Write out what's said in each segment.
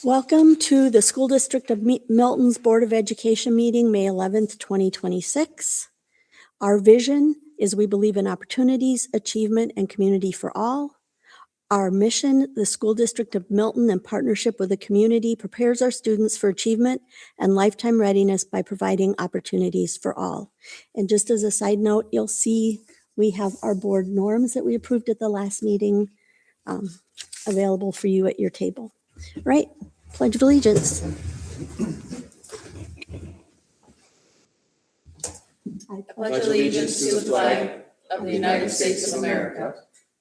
Welcome to the School District of Milton's Board of Education meeting, May 11th, 2026. Our vision is we believe in opportunities, achievement, and community for all. Our mission, the School District of Milton, in partnership with the community, prepares our students for achievement and lifetime readiness by providing opportunities for all. And just as a side note, you'll see we have our board norms that we approved at the last meeting available for you at your table. Right? Pledge of Allegiance. I pledge allegiance to the flag of the United States of America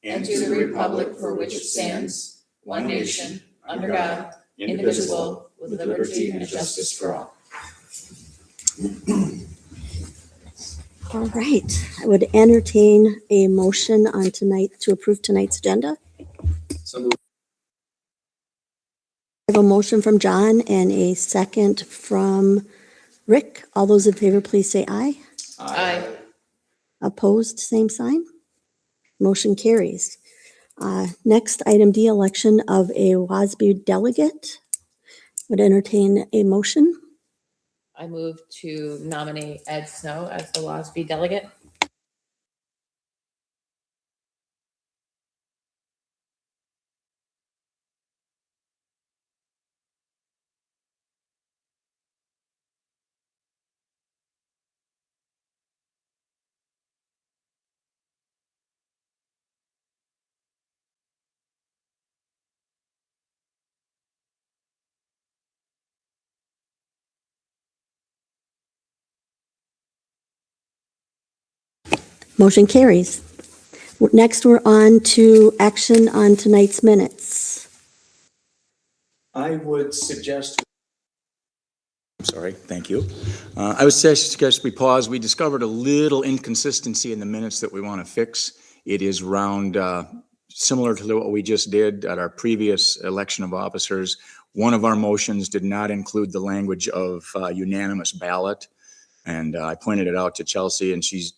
and to the republic for which it stands, one nation, under God, indivisible, with liberty and justice for all. All right. I would entertain a motion on tonight to approve tonight's agenda. So moved. I have a motion from John and a second from Rick. All those in favor, please say aye. Aye. Opposed, same sign. Motion carries. Next, item D, election of a WASB delegate. Would entertain a motion. I move to nominate Ed Snow as the WASB delegate. Motion carries. Next, we're on to action on tonight's minutes. I would suggest. I'm sorry, thank you. I would suggest we pause. We discovered a little inconsistency in the minutes that we want to fix. It is round similar to what we just did at our previous election of officers. One of our motions did not include the language of unanimous ballot. And I pointed it out to Chelsea, and she's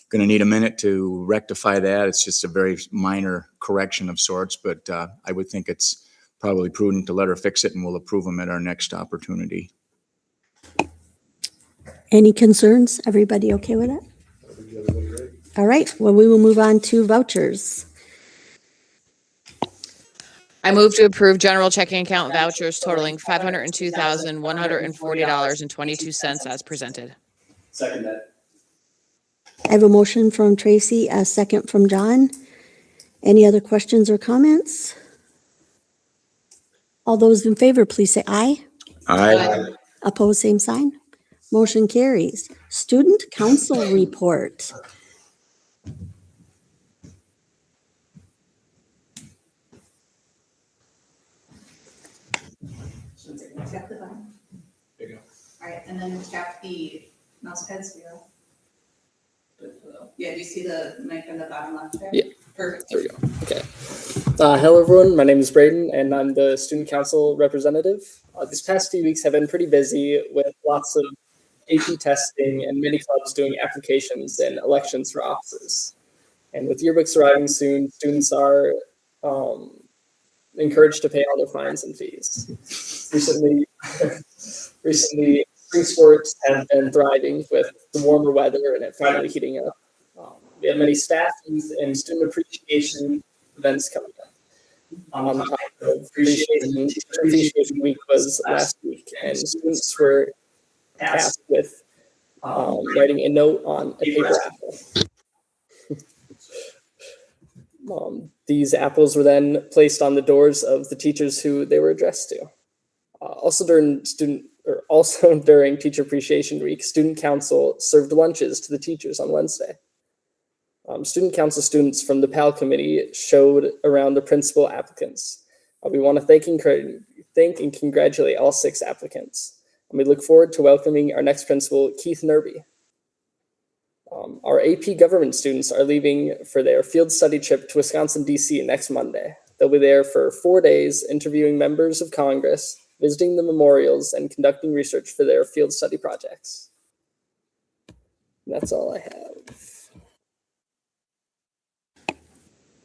going to need a minute to rectify that. It's just a very minor correction of sorts, but I would think it's probably prudent to let her fix it, and we'll approve them at our next opportunity. Any concerns? Everybody okay with it? All right. Well, we will move on to vouchers. I move to approve general checking account vouchers totaling $502,140.22 as presented. Second that. I have a motion from Tracy, a second from John. Any other questions or comments? All those in favor, please say aye. Aye. Opposed, same sign. Motion carries. Student council report. Tap the button. There you go. All right, and then tap the mouse pad wheel. Yeah, do you see the mic on the bottom left there? Yeah. Perfect. There we go. Okay. Hello, everyone. My name is Braden, and I'm the student council representative. These past few weeks have been pretty busy with lots of AP testing and many clubs doing applications and elections for offices. And with yearbooks arriving soon, students are encouraged to pay all their fines and fees. Recently, spring sports have been thriving with the warmer weather and it finally heating up. We have many staff, youth, and student appreciation events coming up. Appreciation Week was last week, and students were tasked with writing a note on a paper apple. These apples were then placed on the doors of the teachers who they were addressed to. Also during Teacher Appreciation Week, Student Council served lunches to the teachers on Wednesday. Student Council students from the PAL committee showed around the principal applicants. We want to thank and congratulate all 6 applicants. And we look forward to welcoming our next principal, Keith Nerby. Our AP government students are leaving for their field study trip to Wisconsin, D.C. next Monday. They'll be there for 4 days, interviewing members of Congress, visiting the memorials, and conducting research for their field study projects. And that's all I have.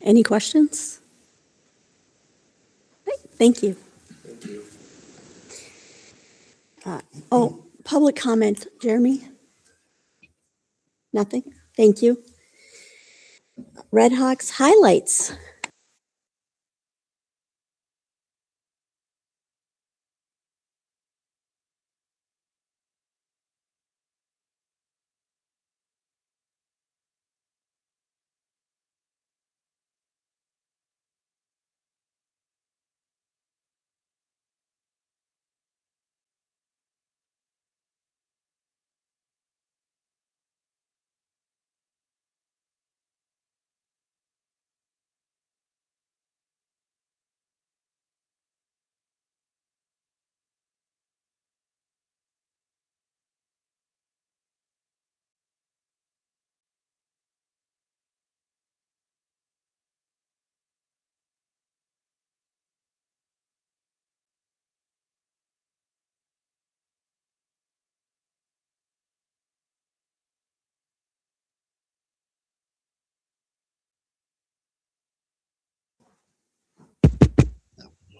Any questions? Right, thank you. Oh, public comment, Jeremy? Nothing? Thank you. Red Hawks highlights.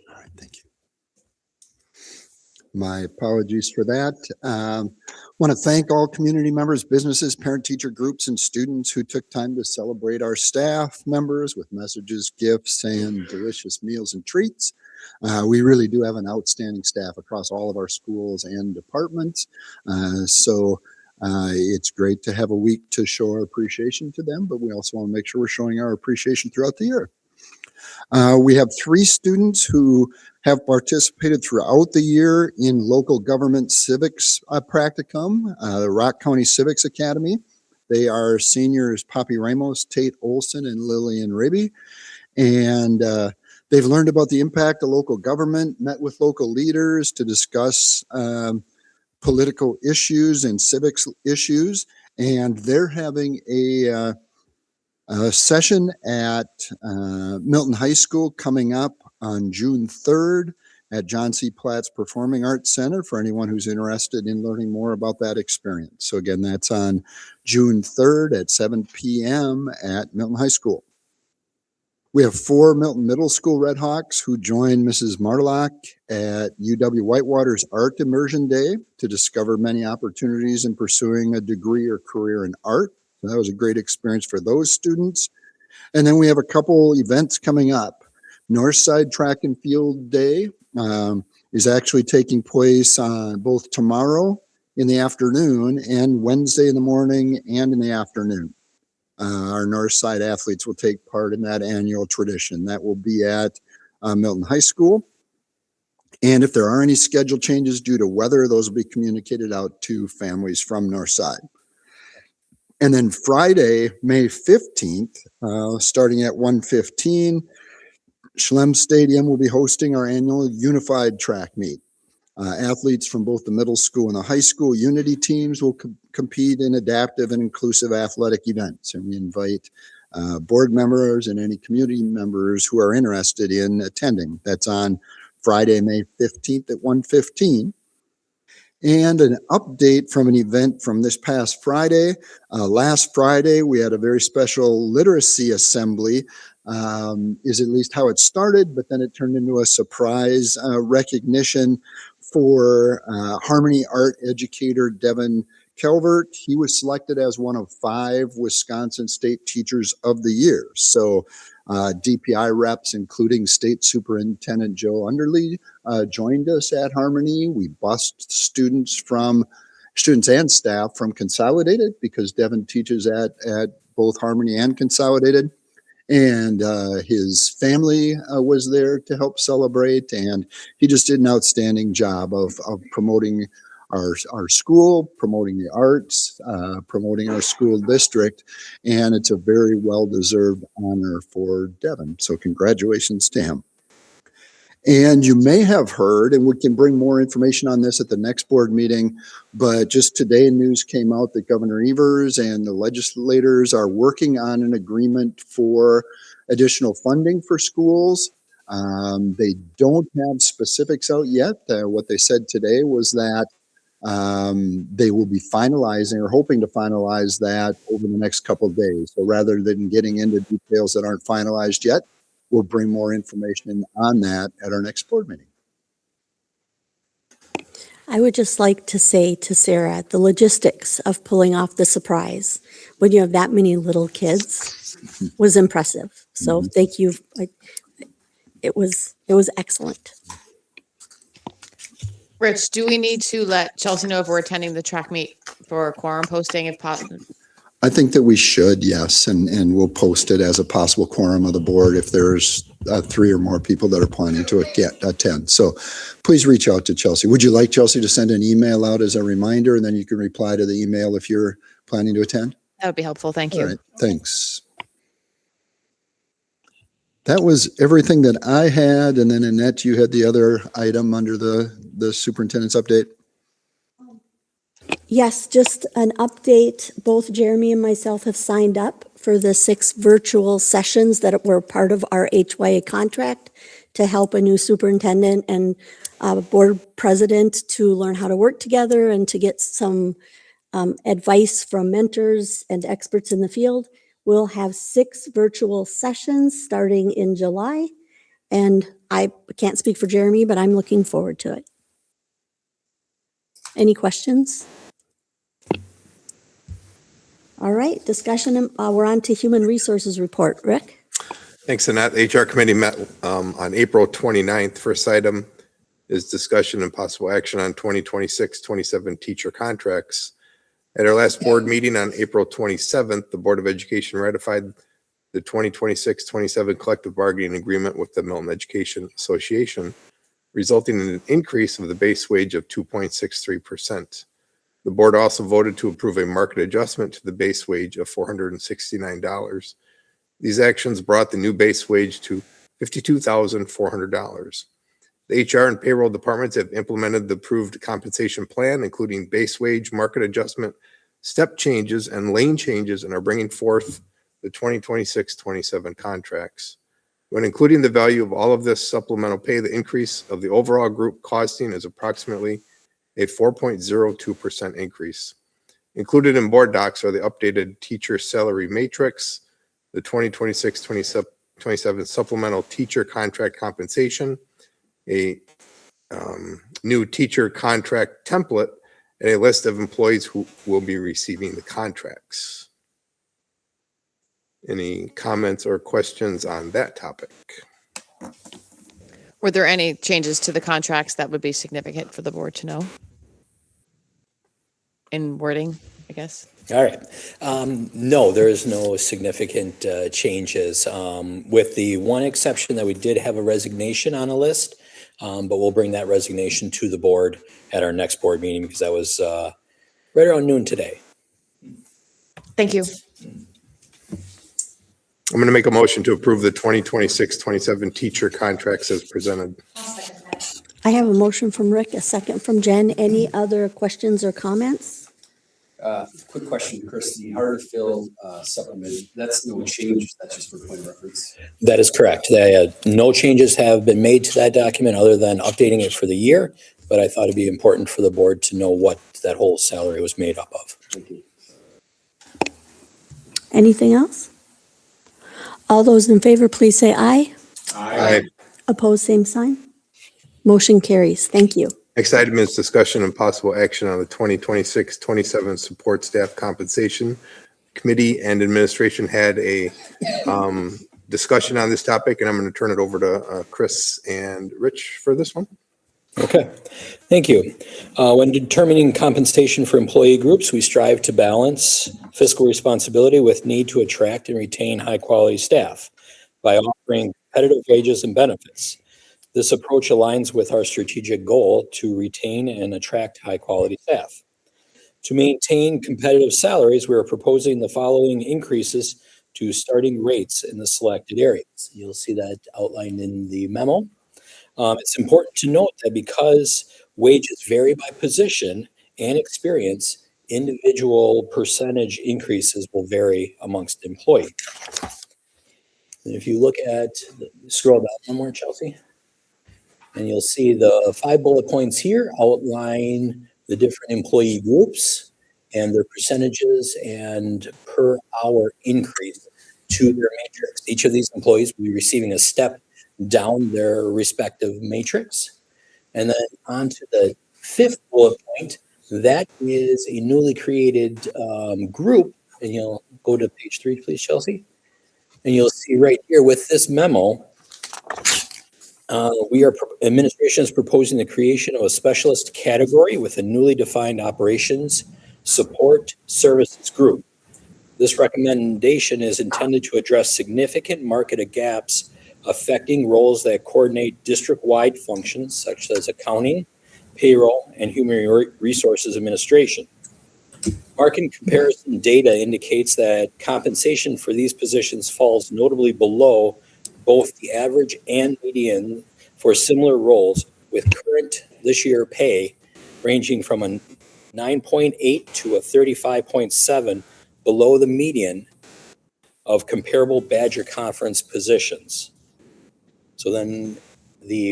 All right, thank you. My apologies for that. Want to thank all community members, businesses, parent-teacher groups, and students who took time to celebrate our staff members with messages, gifts, and delicious meals and treats. We really do have an outstanding staff across all of our schools and departments. It's great to have a week to show our appreciation to them, but we also want to make sure we're showing our appreciation throughout the year. We have 3 students who have participated throughout the year in local government civics practicum, the Rock County Civics Academy. They are seniors Poppy Ramos, Tate Olson, and Lillian Ribby. And they've learned about the impact of local government, met with local leaders to discuss political issues and civics issues. And they're having a session at Milton High School coming up on June 3rd at John C. Platt's Performing Arts Center for anyone who's interested in learning more about that experience. So again, that's on June 3rd at 7 p.m. at Milton High School. We have 4 Milton Middle School Red Hawks who joined Mrs. Marlock at UW Whitewater's Art Immersion Day to discover many opportunities in pursuing a degree or career in art. So that was a great experience for those students. And then we have a couple events coming up. Northside Track and Field Day is actually taking place on both tomorrow in the afternoon and Wednesday in the morning and in the afternoon. Our Northside athletes will take part in that annual tradition. That will be at Milton High School. And if there are any schedule changes due to weather, those will be communicated out to families from Northside. And then Friday, May 15th, starting at 1:15, Schlem Stadium will be hosting our annual Unified Track Meet. Athletes from both the middle school and the high school unity teams will compete in adaptive and inclusive athletic events. And we invite board members and any community members who are interested in attending. That's on Friday, May 15th at 1:15. And an update from an event from this past Friday. Last Friday, we had a very special literacy assembly, is at least how it started, but then it turned into a surprise recognition for Harmony art educator Devin Calvert. He was selected as one of 5 Wisconsin State Teachers of the Year. So DPI reps, including State Superintendent Joe Underly, joined us at Harmony. We bused students and staff from Consolidated because Devin teaches at both Harmony and Consolidated. And his family was there to help celebrate, and he just did an outstanding job of promoting our school, promoting the arts, promoting our school district, and it's a very well-deserved honor for Devin. So congratulations to him. And you may have heard, and we can bring more information on this at the next board meeting, but just today news came out that Governor Evers and the legislators are working on an agreement for additional funding for schools. They don't have specifics out yet. What they said today was that they will be finalizing or hoping to finalize that over the next couple of days. So rather than getting into details that aren't finalized yet, we'll bring more information on that at our next board meeting. I would just like to say to Sarah, the logistics of pulling off the surprise when you have that many little kids was impressive. So thank you. It was excellent. Rich, do we need to let Chelsea know if we're attending the track meet for quorum posting if possible? I think that we should, yes, and we'll post it as a possible quorum of the board if there's 3 or more people that are planning to attend. So please reach out to Chelsea. Would you like Chelsea to send an email out as a reminder, and then you can reply to the email if you're planning to attend? That would be helpful. Thank All you. right, thanks. That was everything that I had, and then Annette, you had the other item under the superintendent's update. Yes, just an update. Both Jeremy and myself have signed up for the 6 virtual sessions that were part of our HYA contract to help a new superintendent and board president to learn how to work together and to get some advice from mentors and experts in the field. We'll have 6 virtual sessions starting in July, and I can't speak for Jeremy, but I'm looking forward to it. Any questions? All right, discussion, we're on to Human Resources Report. Rick? Thanks, Annette. The HR committee met on April 29th. First item is discussion and possible action on 2026-27 teacher contracts. At our last board meeting on April 27th, the Board of Education ratified the 2026-27 collective bargaining agreement with the Milton Education Association, resulting in an increase of the base wage of 2.63%. The board also voted to approve a market adjustment to the base wage of $469. These actions brought the new base wage to $52,400. The HR and payroll departments have implemented the approved compensation plan, including base wage, market adjustment, step changes, and lane changes, and are bringing forth the 2026-27 contracts. When including the value of all of this supplemental pay, the increase of the overall group costing is approximately a 4.02% increase. Included in board docs are the updated teacher salary matrix, the 2026-27 supplemental teacher contract compensation, a new teacher contract template, and a list of employees who will be receiving the contracts. Any comments or questions on that topic? Were there any changes to the contracts that would be significant for the board to know? In wording, I guess? All right. No, there is no significant changes, with the one exception that we did have a resignation on a list, but we'll bring that resignation to the board at our next board meeting because that was right around noon today. Thank you. I'm going to make a motion to approve the 2026-27 teacher contracts as presented. I have a motion from Rick, a second from Jen. Any other questions or comments? Quick question, Chris, the hard to fill supplement, that's no change, that's just for point of reference. That is correct. No changes have been made to that document other than updating it for the year, but I thought it'd be important for the board to know what that whole salary was made up of. Thank you. Anything else? All those in favor, please say aye. Aye. Opposed, same sign. Motion carries. Thank you. Next item is discussion and possible action on the 2026-27 support staff compensation. Committee and administration had a discussion on this topic, and I'm going to turn it over to Chris and Rich for this one. Okay, thank you. When determining compensation for employee groups, we strive to balance fiscal responsibility with need to attract and retain high-quality staff by offering competitive wages and benefits. This approach aligns with our strategic goal to retain and attract high-quality staff. To maintain competitive salaries, we are proposing the following increases to starting rates in the selected areas. You'll see that outlined in the memo. It's important to note that because wages vary by position and experience, individual percentage increases will vary amongst employees. And if you look at, scroll down one more, Chelsea, and you'll see the 5 bullet points here outline the different employee groups and their percentages and per hour increase to their matrix. Each of these employees will be receiving a step down their respective matrix. And then onto the fifth bullet point, that is a newly created group, and you'll go to page 3, please, Chelsea. And you'll see right here with this memo, administration is proposing the creation of a specialist category with a newly defined operations support services group. This recommendation is intended to address significant market gaps affecting roles that coordinate district-wide functions such as accounting, payroll, and human resources administration. Market comparison data indicates that compensation for these positions falls notably below both the average and median for similar roles, with current this year pay ranging from a 9.8 to a 35.7 below the median of comparable Badger Conference positions. So then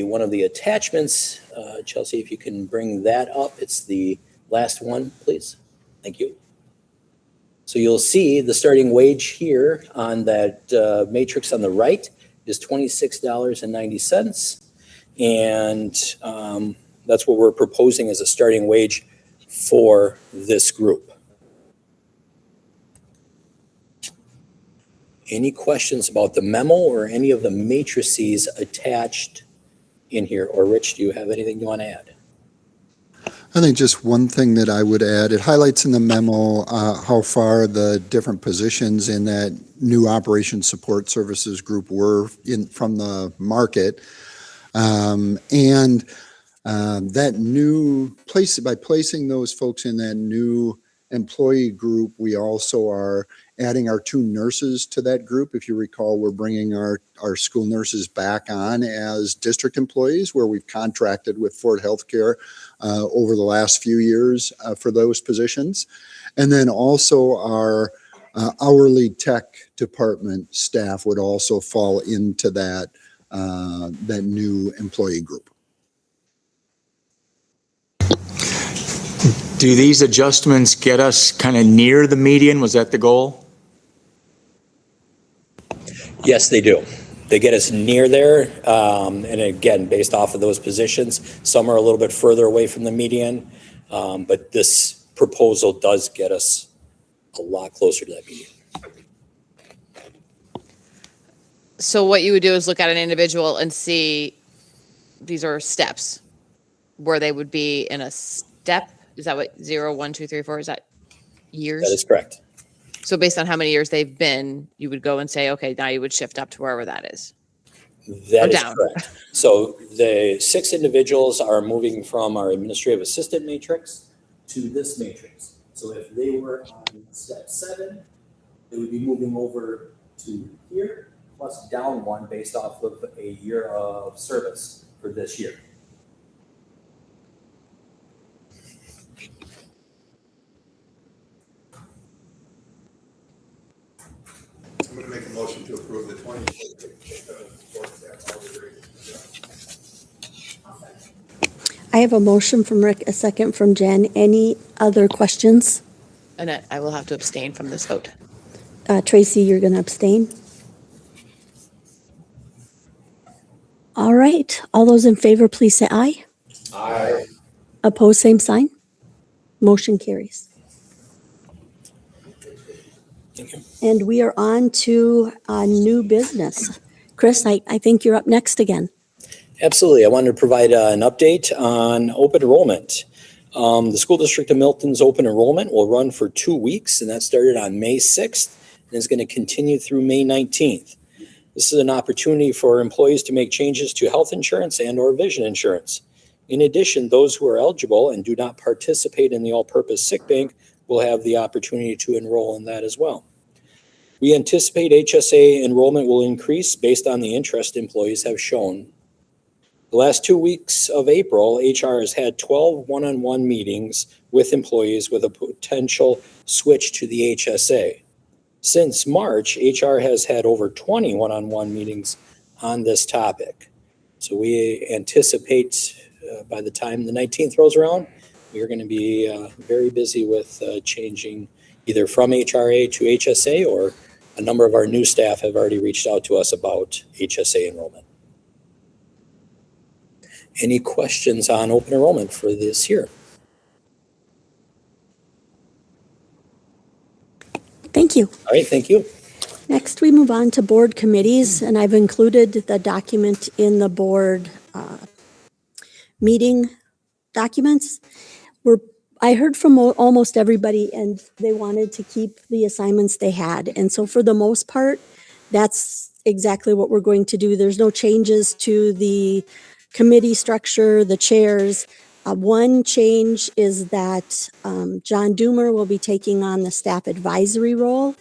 one of the attachments, Chelsea, if you can bring that up, it's the last one, please. Thank you. So you'll see the starting wage here on that matrix on the right is $26.90. And that's what we're proposing as a starting wage for this group. Any questions about the memo or any of the matrices attached in here? Or Rich, do you have anything you want to add? I think just one thing that I would add, it highlights in the memo how far the different positions in that new Operation Support Services group were from the market. That new place, by placing those folks in that new employee group, we also are adding our 2 nurses to that group. If you recall, we're bringing our school nurses back on as district employees, where we've contracted with Ford Healthcare over the last few years for those positions. And then also our hourly tech department staff would also fall into that new employee group. Do these adjustments get us kind of near the median? Was that the goal? Yes, they do. They get us near there. And again, based off of those positions, some are a little bit further away from the median. But this proposal does get us a lot closer to that median. So what you would do is look at an individual and see, these are steps where they would be in a step. Is that what 0, 1, 2, 3, 4? Is that years? That is correct. So based on how many years they've been, you would go and say, okay, now you would shift up to wherever that is. That is down. correct. So the 6 individuals are moving from our administrative assistant matrix to this matrix. So if they were on step 7, they would be moving over to here, plus down 1 based off of a year of service for this year. I'm going to make a motion to approve the 2024. I have a motion from Rick, a second from Jen. Any other questions? Annette, I will have to abstain from this vote. Tracy, you're going to abstain? All right. All those in favor, please say aye. Aye. Opposed, same sign. Motion carries. Thank you. And we are on to new business. Chris, I think you're up next again. Absolutely. I wanted to provide an update on open enrollment. The School District of Milton's open enrollment will run for 2 weeks, and that started on May 6th and is going to continue through May 19th. This is an opportunity for employees to make changes to health insurance and or vision insurance. In addition, those who are eligible and do not participate in the all-purpose sick bank will have the opportunity to enroll in that as well. We anticipate HSA enrollment will increase based on the interest employees have shown. The last 2 weeks of April, HR has had 12 one-on-one meetings with employees with a potential switch to the HSA. Since March, HR has had over 20 one-on-one meetings on this topic. So we anticipate by the time the 19th rolls around, we are going to be very busy with changing either from HRA to HSA, or a number of our new staff have already reached out to us about HSA enrollment. Any questions on open enrollment for this year? Thank you. All right, thank you. Next, we move on to board committees, and I've included the document in the board meeting documents. I heard from almost everybody, and they wanted to keep the assignments they had. And so for the most part, that's exactly what we're going to do. There's no changes to the committee structure, the chairs. One change is that John Doomer will be taking on the staff advisory role.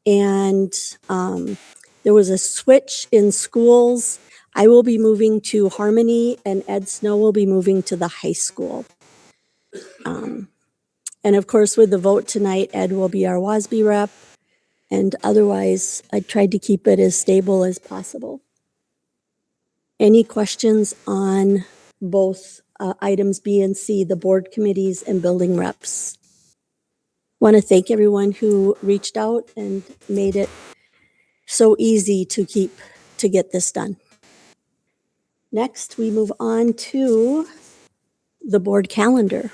And there was a switch in schools. I will be moving to Harmony, and Ed Snow will be moving to the high school. And of course, with the vote tonight, Ed will be our WASB rep. And otherwise, I tried to keep it as stable as possible. Any questions on both items B and C, the board committees and building reps? Want to thank everyone who reached out and made it so easy to get this done. Next, we move on to the board calendar.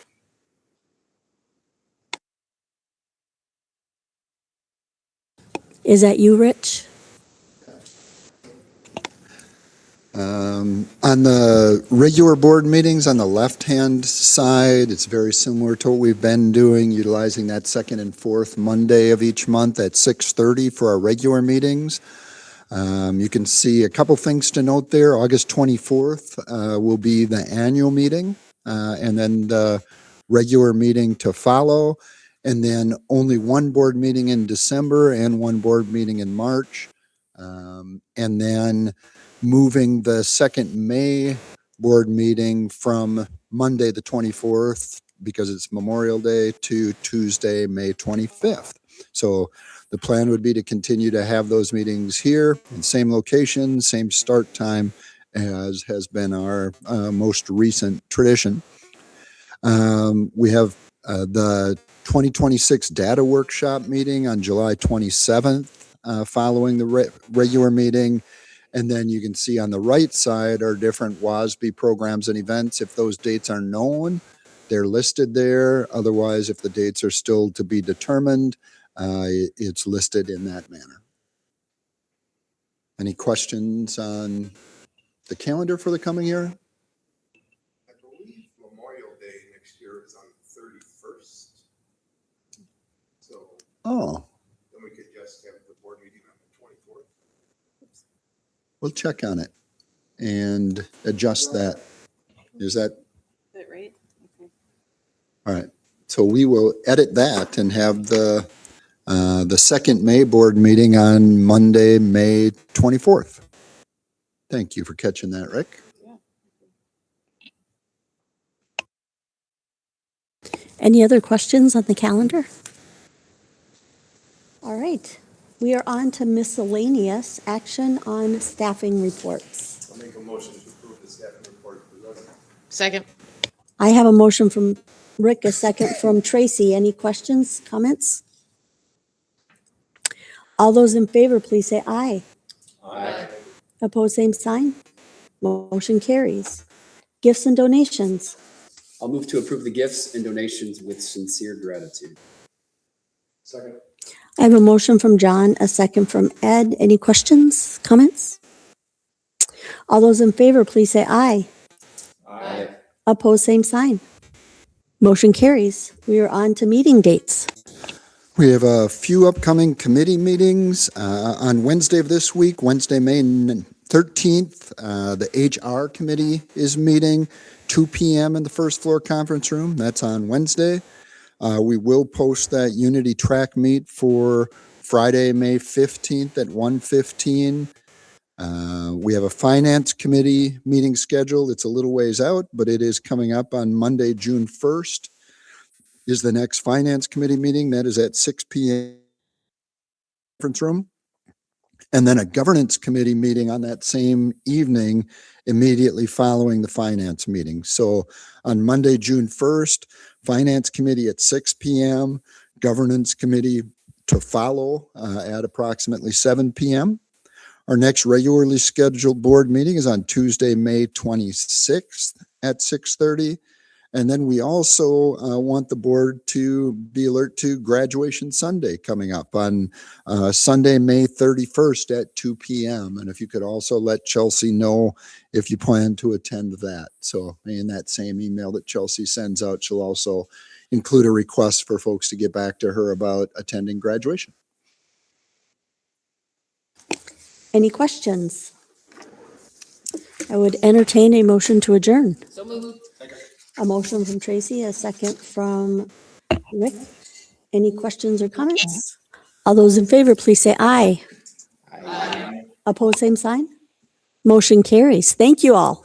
Is that you, Rich? On the regular board meetings on the left-hand side, it's very similar to what we've been doing, utilizing that second and fourth Monday of each month at 6:30 for our regular meetings. You can see a couple things to note there. August 24th will be the annual meeting, and then the regular meeting to follow, and then only one board meeting in December and one board meeting in March. And then moving the second May board meeting from Monday, the 24th, because it's Memorial Day, to Tuesday, May 25th. So the plan would be to continue to have those meetings here in same location, same start time as has been our most recent tradition. We have the 2026 data workshop meeting on July 27th following the regular meeting. And then you can see on the right side are different WASB programs and events. If those dates are known, they're listed there. Otherwise, if the dates are still to be determined, it's listed in that manner. Any questions on the calendar for the coming year? I believe Memorial Day next year is on the 31st. So Oh, then we could just have the board meeting on the 24th. we'll check on it and adjust that. Is that Is that right? Okay. all right? So we will edit that and have the second May board meeting on Monday, May 24th. Thank you for catching that, Rick. Any other questions on the calendar? All right, we are on to miscellaneous action on staffing reports. I'll make a motion to approve the staffing report. Second. I have a motion from Rick, a second from Tracy. Any questions, comments? All those in favor, please say aye. Aye. Opposed, same sign. Motion carries. Gifts and donations. I'll move to approve the gifts and donations with sincere gratitude. Second. I have a motion from John, a second from Ed. Any questions, comments? All those in favor, please say aye. Aye. Opposed, same sign. Motion carries. We are on to meeting dates. We have a few upcoming committee meetings on Wednesday of this week, Wednesday, May 13th. The HR committee is meeting 2 p.m. in the first floor conference room. That's on Wednesday. We will post that Unity track meet for Friday, May 15th at 1:15. We have a finance committee meeting scheduled. It's a little ways out, but it is coming up on Monday, June 1st. Is the next finance committee meeting. That is at 6 p.m. conference room. And then a governance committee meeting on that same evening, immediately following the finance meeting. So on Monday, June 1st, finance committee at 6 p.m., governance committee to follow at approximately 7 p.m. Our next regularly scheduled board meeting is on Tuesday, May 26th at 6:30. And then we also want the board to be alert to Graduation Sunday coming up on Sunday, May 31st at 2 p.m. And if you could also let Chelsea know if you plan to attend that. So in that same email that Chelsea sends out, she'll also include a request for folks to get back to her about attending graduation. Any questions? I would entertain a motion to adjourn. So moved. A motion from Tracy, a second from Rick. Any questions or comments? All those in favor, please say aye. Aye. Opposed, same sign. Motion carries. Thank you all.